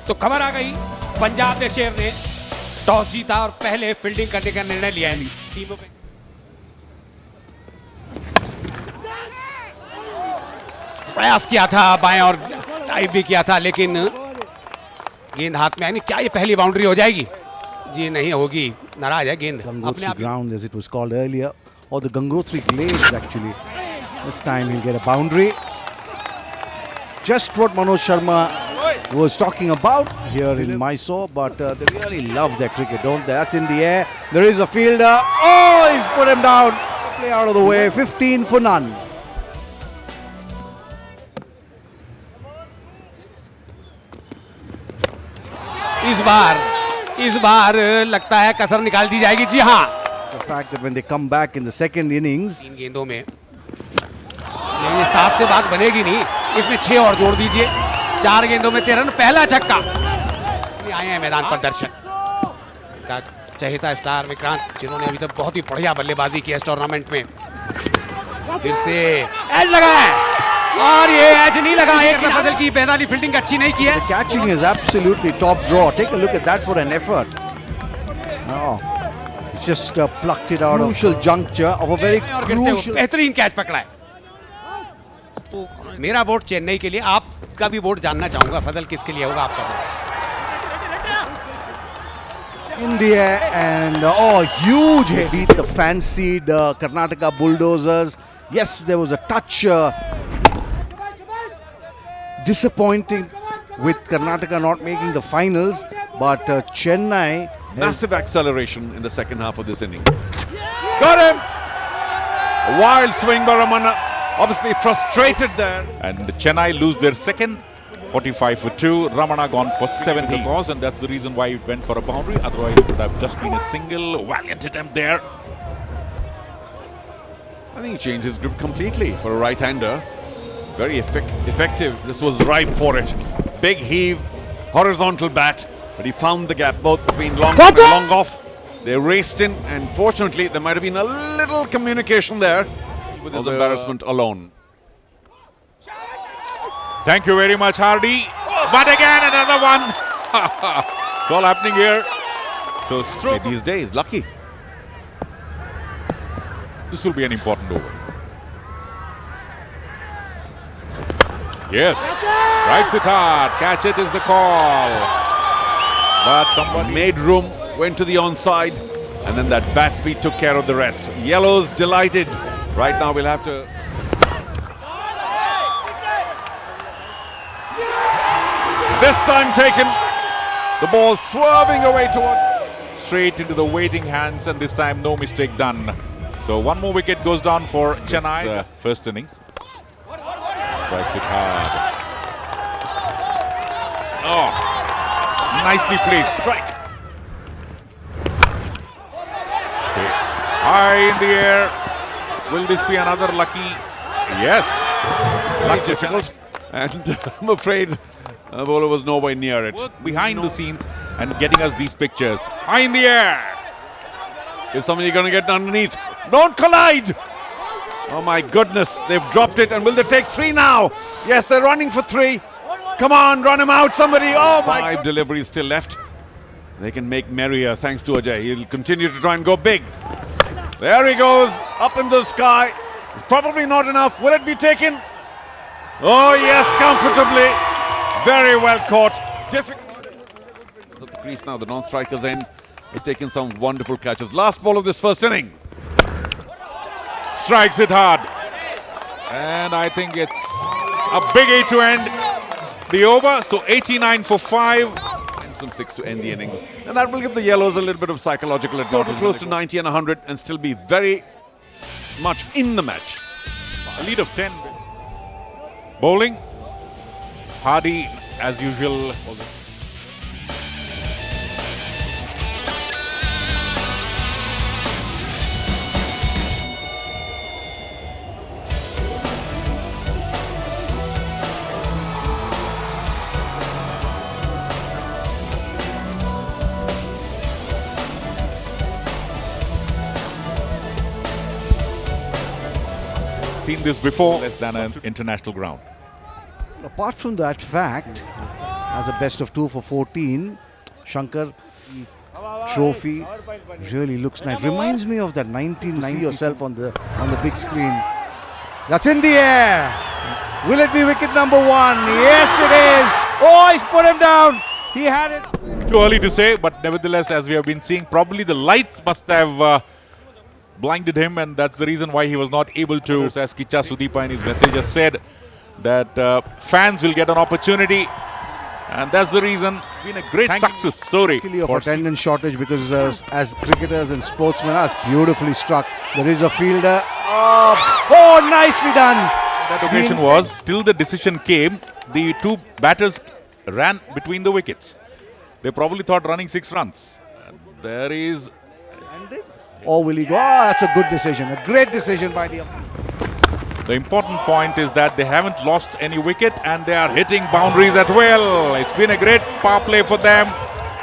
तो खबर आ गई, पंजाब ने शेर ने टॉस जीता और पहले फील्डिंग करने का निर्णय लिया है टीमों पे। प्रयास किया था बाएं और टाइप भी किया था, लेकिन गेंद हाथ में आई नहीं। क्या ये पहली बाउंड्री हो जाएगी? जी नहीं होगी, नाराज है गेंद अपने आप। Ground as it was called earlier, or the Gangotri Glades actually. This time he'll get a boundary. Just what Manoj Sharma was talking about here in Mysore, but they really love their cricket, don't they? That's in the air. There is a fielder. Oh, he's put him down. Play out of the way. 15 for none. इस बार लगता है कसर निकाल दी जाएगी। जी हाँ, The fact that when they come back in the second innings, 3 गेंदों में लेकिन 7 से बात बनेगी नहीं। इसमें 6 और जोड़ दीजिए। 4 गेंदों में 13 रन, पहला छक्का। आए हैं मैदान पर दर्शक का चहेता स्टार विक्रांत, जिन्होंने अभी तक बहुत ही बढ़िया बल्लेबाजी की है इस टूर्नामेंट में। फिर से एज लगा है और ये एज नहीं लगा। एक बदल की पैदाली फील्डिंग अच्छी नहीं की है। the catching is absolutely top draw. Take a look at that for an effort. Oh, just plucked it out of crucial juncture of a very crucial. बेहतरीन कैच पकड़ा है। तो मेरा वोट चेन्नई के लिए, आपका भी वोट जानना चाहूंगा। फजल, किसके लिए होगा आपका vote? India and huge hit. Beat the fancied Karnataka Bulldozers. Yes, there was a touch disappointing with Karnataka not making the finals, but Chennai Massive acceleration in the second half of this innings. Got him! A wild swing by Ramana. Obviously frustrated there. And Chennai lose their second, 45 for 2. Ramana gone for 70 cause, and that's the reason why it went for a boundary. Otherwise, it would have just been a single valiant attempt there. I think he changed his grip completely for a right-hander. Very effective. This was ripe for it. Big heave, horizontal bat, but he found the gap both between long on and long off. They raced in, and fortunately, there might have been a little communication there with his embarrassment alone. Thank you very much, Hardy. But again, another one. It's all happening here. So, stroke These days, lucky. this will be an important over. Yes, strikes it hard. Catch it is the call. But someone Made room, went to the onside, and then that bat speed took care of the rest. Yellows delighted. Right now, we'll have to. This time taken. The ball swerving away toward. straight into the waiting hands, and this time no mistake done. So one more wicket goes down for Chennai. First innings. Strikes it hard. Oh, nicely placed strike. Okay. High in the air. Will this be another lucky? Yes. Lucky difficult. And I'm afraid the bowler was nowhere near it. Work behind the scenes and getting us these pictures. High in the air. Is somebody going to get underneath? Don't collide! Oh my goodness, they've dropped it, and will they take 3 now? Yes, they're running for 3. Come on, run him out, somebody. Oh my! 5 deliveries still left. They can make merrier thanks to Ajay. He'll continue to try and go big. There he goes, up in the sky. It's probably not enough. Will it be taken? Oh yes, comfortably. Very well caught. Difficult. At the crease now, the non-striker's end has taken some wonderful catches. Last ball of this first innings. Strikes it hard. And I think it's a big 8 to end the over. So 89 for 5. And some 6 to end the innings. And that will give the Yellows a little bit of psychological advantage. Close to 90 and 100 and still be very much in the match. A lead of 10. Bowling. Hardy, as usual. Seen this before, less than an international ground. apart from that fact, as a best of 2 for 14. Shankar trophy really looks nice. Reminds me of that 1990 yourself on the big screen. That's in the air. Will it be wicket number 1? Yes, it is. Oh, he's put him down. He had it. Too early to say, but nevertheless, as we have been seeing, probably the lights must have blinded him, and that's the reason why he was not able to. As Kicha Sudeepa in his message has said, that fans will get an opportunity, and that's the reason. Been a great success story Of attendance shortage, because as cricketers and sportsmen, that's beautifully struck. There is a fielder. Oh, nicely done. That occasion was, till the decision came, the two batters ran between the wickets. They probably thought running 6 runs. And there is. Or will he go? Oh, that's a good decision. A great decision by the umpire. The important point is that they haven't lost any wicket and they are hitting boundaries at will. It's been a great power play for them.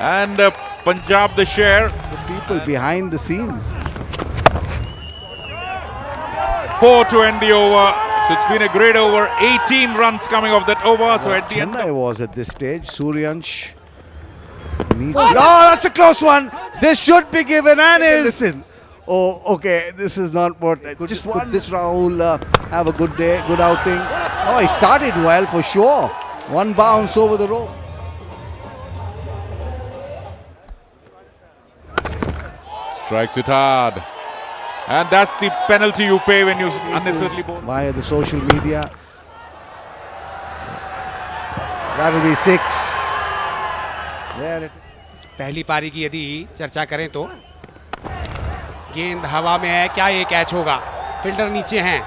And Punjab the share. The people behind the scenes. 4 to end the over. So it's been a great over. 18 runs coming off that over. So at the end. Chennai was at this stage. Suryansh needs. Oh, that's a close one. This should be given, and is. Listen. Oh, okay. This is not what. Just could this Rahul have a good day, good outing? Oh, he started well for sure. One bounce over the rope. Strikes it hard. And that's the penalty you pay when you unnecessarily bowl. Via the social media. That'll be 6. There it. पहली पारी की यदि चर्चा करें तो गेंद हवा में है, क्या ये कैच होगा? फील्डर नीचे हैं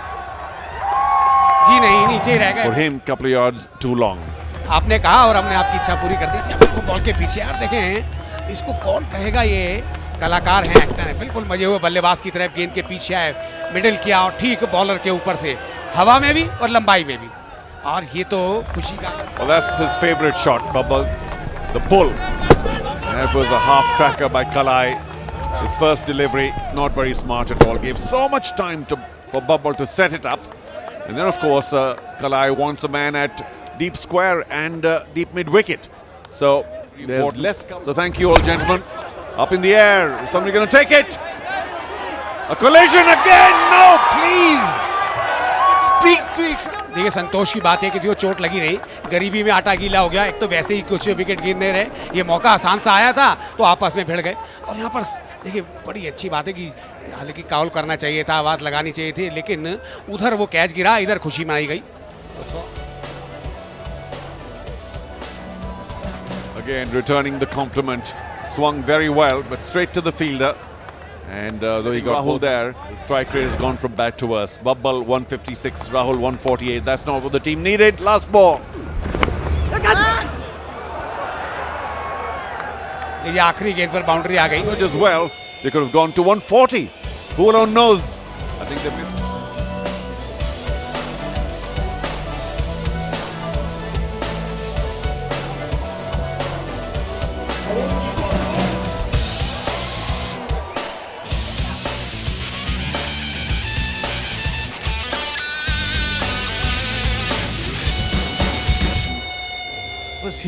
जी, नहीं नीचे ही रह For गए। him, couple of yards too long. आपने कहा और हमने आपकी इच्छा पूरी कर दी थी। बिल्कुल बॉल के पीछे यार देखें, इसको कौन कहेगा, ये कलाकार हैं, एक्टर हैं। बिल्कुल मजे हुए बल्लेबाज की तरह गेंद के पीछे आए, मिडिल किया और ठीक बॉलर के ऊपर से हवा में भी और लंबाई में भी, और ये तो खुशी का। Well, that's his favorite shot, Bubbles. The pull. That was a half tracker by Kalai. His first delivery, not very smart at all. Gave so much time for Bubble to set it up. And then, of course, Kalai wants a man at deep square and deep mid wicket. So there's less. So thank you all, gentlemen. Up in the air. Is somebody going to take it? A collision again. No, please. Speak to each other. देखिए संतोष की बात है कि जो चोट लगी नहीं, गरीबी में आटा गीला हो गया। एक तो वैसे ही कुछ विकेट गिरने रहे, ये मौका आसान सा आया था तो आपस में भिड़ गए। और यहाँ पर देखिए बड़ी अच्छी बात है कि हालांकि काउल करना चाहिए था, आवाज़ लगानी चाहिए थी, लेकिन उधर वो कैच गिरा, इधर खुशी मनाई गई। Again, returning the compliment. Swung very well, but straight to the fielder. And though he got Rahul there, the strike rate has gone from bad to worse. Bubble 156, Rahul 148. That's not what the team needed. Last ball. ये आखिरी गेंद पर boundary आ गई। As well, they could have gone to 140. Who alone knows? I think they missed.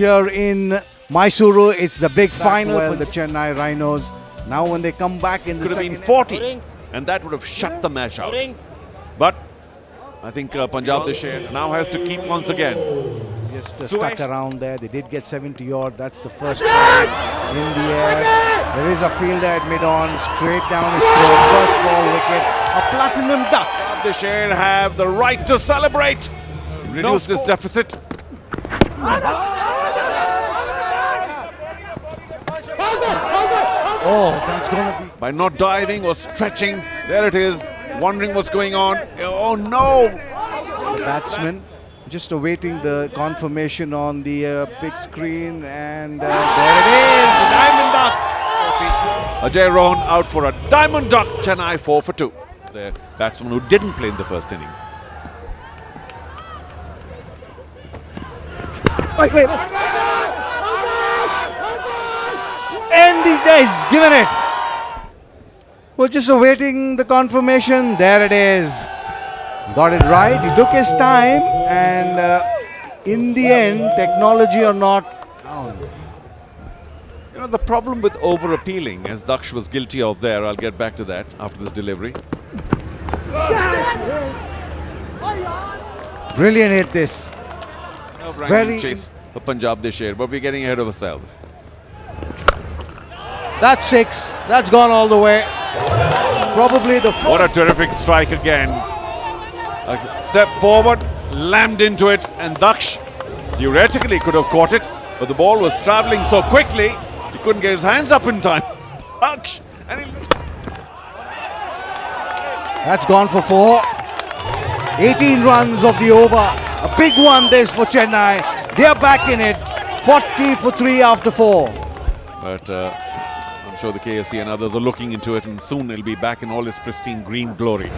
Here in Mysuru, it's the big final for the Chennai Rhinos. Now when they come back in the Could have second been 40, and that would have shut the match out. But I think Punjab the share now has to keep once again. just stuck around there. They did get 70 odd. That's the first one in the air. There is a fielder at mid-on, straight down his throat. First ball wicket, a platinum duck. Punjab the share have the right to celebrate. Reduce this deficit. Oh, that's going to be... By not diving or stretching, there it is, wondering what's going on. Oh no! The batsman just awaiting the confirmation on the big screen, and there it is, the Diamond Duck. Ajay Rohan out for a Diamond Duck. Chennai 4 for 2. The batsman who didn't play in the first innings. Wait. And he's given it. We're just awaiting the confirmation. There it is. Got it right. He took his time, and in the end, technology or not, You know, the problem with over-appealing, as Daksh was guilty of there, I'll get back to that after this delivery. Brilliant hit this. Very chase for Punjab this year, but we're getting ahead of ourselves. That's 6. That's gone all the way. Probably the first. What a terrific strike again. A step forward, lammed into it, and Daksh theoretically could have caught it, but the ball was travelling so quickly, he couldn't get his hands up in time. Daksh, and he... That's gone for 4. 18 runs of the over. A big one this for Chennai. They're back in it. 40 for 3 after 4. But I'm sure the KSC and others are looking into it, and soon it'll be back in all its pristine green glory.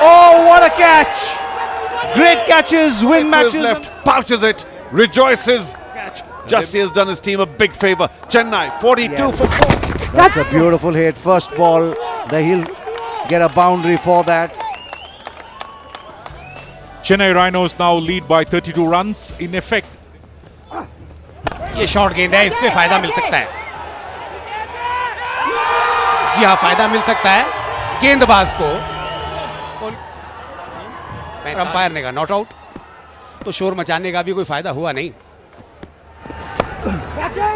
Oh, what a catch! Great catches, win matches. Left, pouches it, rejoices. Catch. Justy has done his team a big favour. Chennai, 42 for 4. That's a beautiful hit. First ball, he'll get a boundary for that. Chennai Rhinos now lead by 32 runs. In effect, ये short गेंद है, इस पे फायदा मिल सकता है. जी हाँ, फायदा मिल सकता है गेंदबाज को. अंपायर ने कहा नॉट आउट, तो शोर मचाने का भी कोई फायदा हुआ नहीं.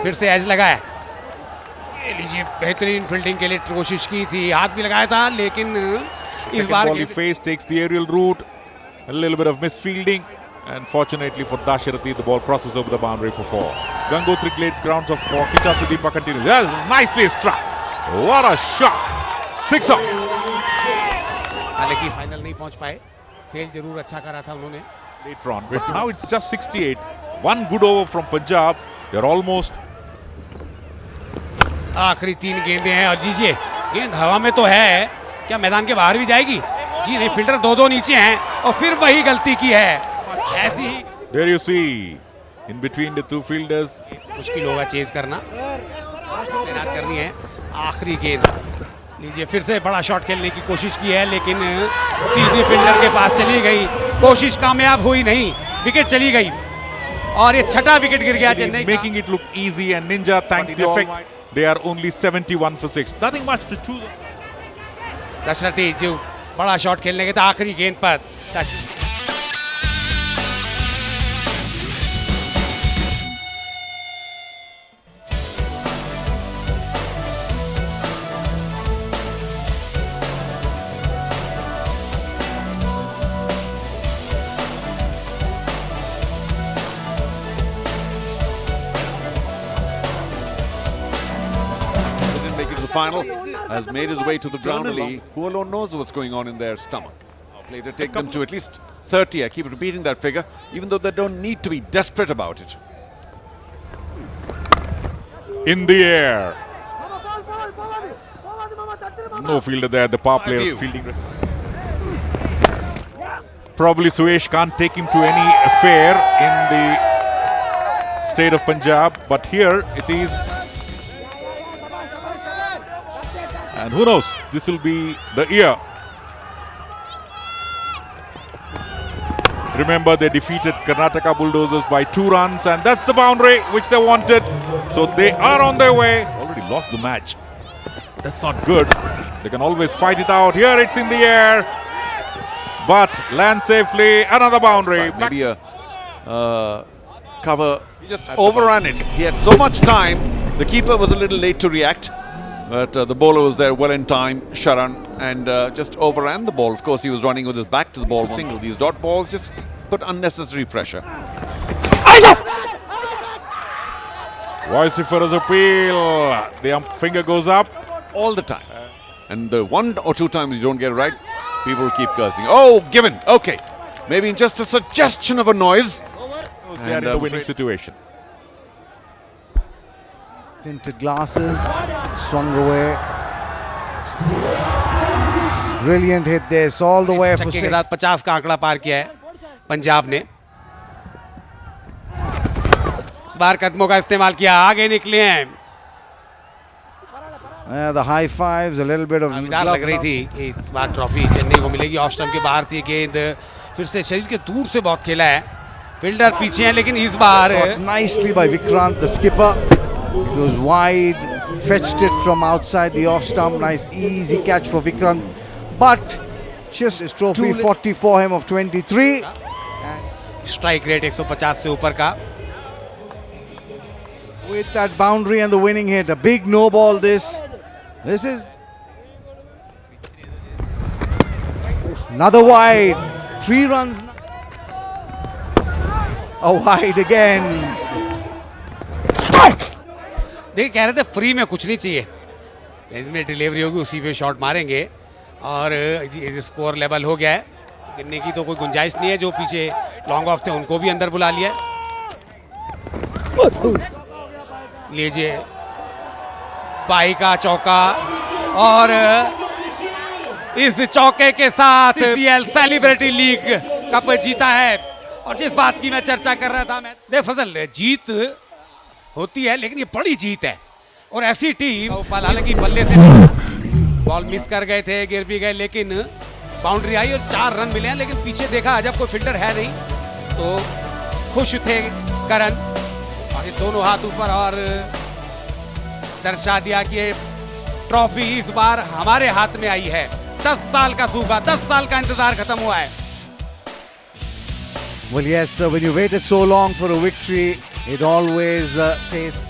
फिर से एज लगाया. ये लीजिए, बेहतरीन फील्डिंग के लिए कोशिश की थी, हाथ भी लगाया था, लेकिन इस बार ball he faced takes the aerial route. A little bit of misfielding, and fortunately for Dasharathi, the ball crosses over the boundary for 4. Gangotri glades grounds of 4. Kicha Sudeepa continues. That's nicely struck. What a shot! 6 up. हालांकि final नहीं पहुंच पाए. खेल जरूर अच्छा करा था उन्होंने. Later on, but now it's just 68. One good over from Punjab. They're almost. आखिरी 3 गेंदें हैं, और जीजिए, गेंद हवा में तो है, क्या मैदान के बाहर भी जाएगी? जी नहीं, फील्डर दो नीचे हैं, और फिर वही गलती की है. ऐसी ही There you see, in between the two fielders. मुश्किल होगा चेज करना. तैनात करनी है. आखिरी गेंद लीजिए, फिर से बड़ा शॉट खेलने की कोशिश की है, लेकिन सीधी फील्डर के पास चली गई. कोशिश कामयाब हुई नहीं, विकेट चली गई, और ये छठा विकेट गिर गया चेन्नई का. Making it look easy, and Ninja, thanks to the effect, they are only 71 for 6. Nothing much to choose. Dasharathi जो बड़ा शॉट खेलने के था आखिरी गेंद पर. Final has made his way to the ground. Who alone knows what's going on in their stomach? Play to take them to at least 30. I keep repeating that figure, even though they don't need to be desperate about it. In the air. No fielder there. The power player fielding. Probably Suyesh can't take him to any affair in the state of Punjab, but here it is. And who knows, this will be the year. Remember, they defeated Karnataka Bulldozers by 2 runs, and that's the boundary which they wanted. So they are on their way. Already lost the match. That's not good. They can always fight it out. Here it's in the air, but land safely. Another boundary. Maybe a cover. He just overran it. He had so much time. The keeper was a little late to react. But the bowler was there well in time, Sharan, and just overran the ball. Of course, he was running with his back to the ball. Single. These dot balls just put unnecessary pressure. Vociferous appeal. The finger goes up. All the time. And the 1 or 2 times you don't get it right, people keep cursing. Oh, given. Okay. Maybe in just a suggestion of a noise. They are in the winning situation. Tinted glasses, swung away. Brilliant hit this, all the way for 6. छक्के के साथ 50 का आंकड़ा पार किया है पंजाब ने. इस बार कदमों का इस्तेमाल किया, आगे निकले हैं. The high fives, a little bit of उम्मीद लग रही थी कि इस बार ट्रॉफी चेन्नई को मिलेगी. ऑफ स्टंप के बाहर थी गेंद, फिर से शरीर के दूर से बहुत खेला है. फील्डर पीछे हैं लेकिन इस बार Caught nicely by Vikrant, the skipper. It was wide, fetched it from outside the off stump. Nice, easy catch for Vikrant. But just his trophy 40 for him of 23. Strike rate 150 से ऊपर का. With that boundary and the winning hit, a big no ball. This is another wide. 3 runs. A wide again. देखिए कह रहे थे free में कुछ नहीं चाहिए, इनमें डिलीवरी होगी उसी पे शॉट मारेंगे और स्कोर लेवल हो गया है. गिनने की तो कोई गुंजाइश नहीं है. जो पीछे लॉन्ग ऑफ थे उनको भी अंदर बुला लिया. लीजिए बाई का चौका और इस चौके के साथ सीसीएल सेलिब्रिटी लीग कप जीता है. और जिस बात की मैं चर्चा कर रहा था, मैं देख फजल, जीत होती है लेकिन ये बड़ी जीत है. और ऐसी टीम, हालांकि बल्ले से बॉल मिस कर गए थे, गिर भी गए, लेकिन बाउंड्री आई और 4 रन मिले हैं. लेकिन पीछे देखा जब कोई फील्डर है नहीं तो खुश थे करण. बाकी दोनों हाथ ऊपर और दर्शा दिया कि ये ट्रॉफी इस बार हमारे हाथ में आई है. 10 साल का सूखा, 10 साल का इंतजार खत्म हुआ है. Well, yes, when you waited so long for a victory, it always tastes.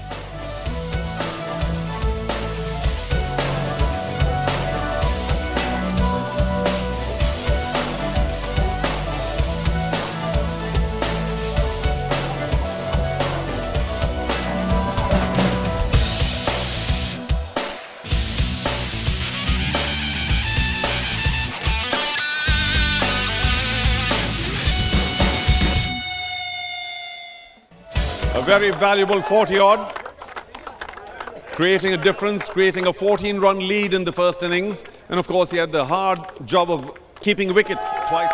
A very valuable 40-odd, creating a difference, creating a 14-run lead in the first innings. And of course, he had the hard job of keeping wickets twice.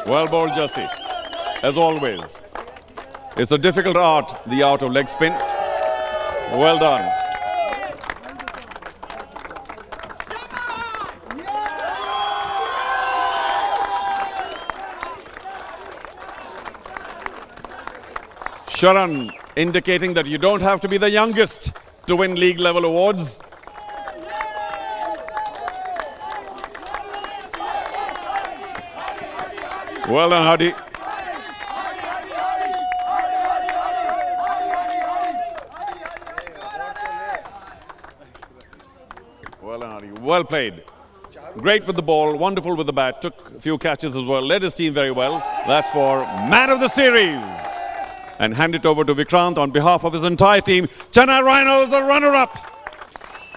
Well bowled, Jassi, as always. It's a difficult art, the art of leg spin. Well done. Sharan indicating that you don't have to be the youngest to win league level awards. Well done, Hadi. Well done, Hadi. Well played. Great with the ball, wonderful with the bat, took a few catches as well, led his team very well. That's for man of the series. And hand it over to Vikrant on behalf of his entire team. Chennai Rhinos, the runner-up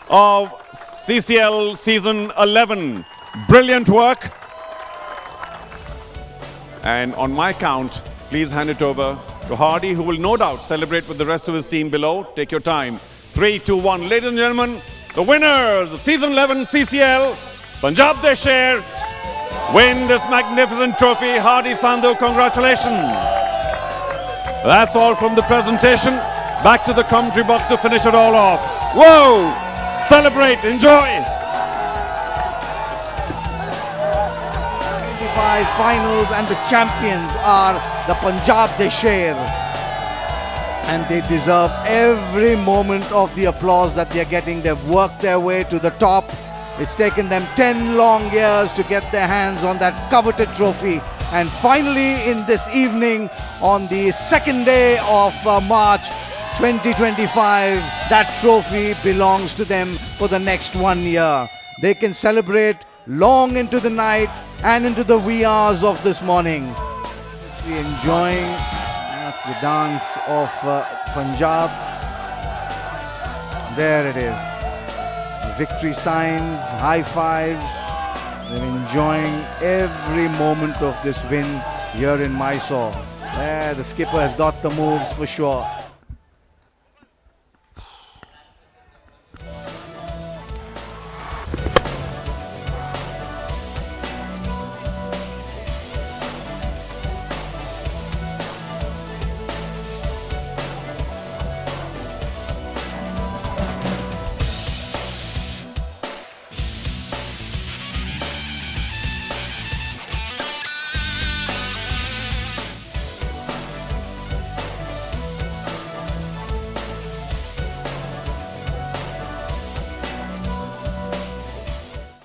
of CCL Season 11. Brilliant work. And on my count, please hand it over to Hardy, who will no doubt celebrate with the rest of his team below. Take your time. 3, 2, 1. Ladies and gentlemen, the winners of Season 11 CCL, Punjab Desher, win this magnificent trophy. Hardy Sandhu, congratulations. That's all from the presentation. Back to the commentary box to finish it all off. Whoa! Celebrate, enjoy! 25 finals and the champions are the Punjab Desher. And they deserve every moment of the applause that they're getting. They've worked their way to the top. It's taken them 10 long years to get their hands on that coveted trophy. And finally, in this evening, on the second day of March 2025, that trophy belongs to them for the next 1 year. They can celebrate long into the night and into the wee hours of this morning. We're enjoying that's the dance of Punjab. There it is. Victory signs, high fives. They're enjoying every moment of this win here in Mysore. There, the skipper has got the moves for sure.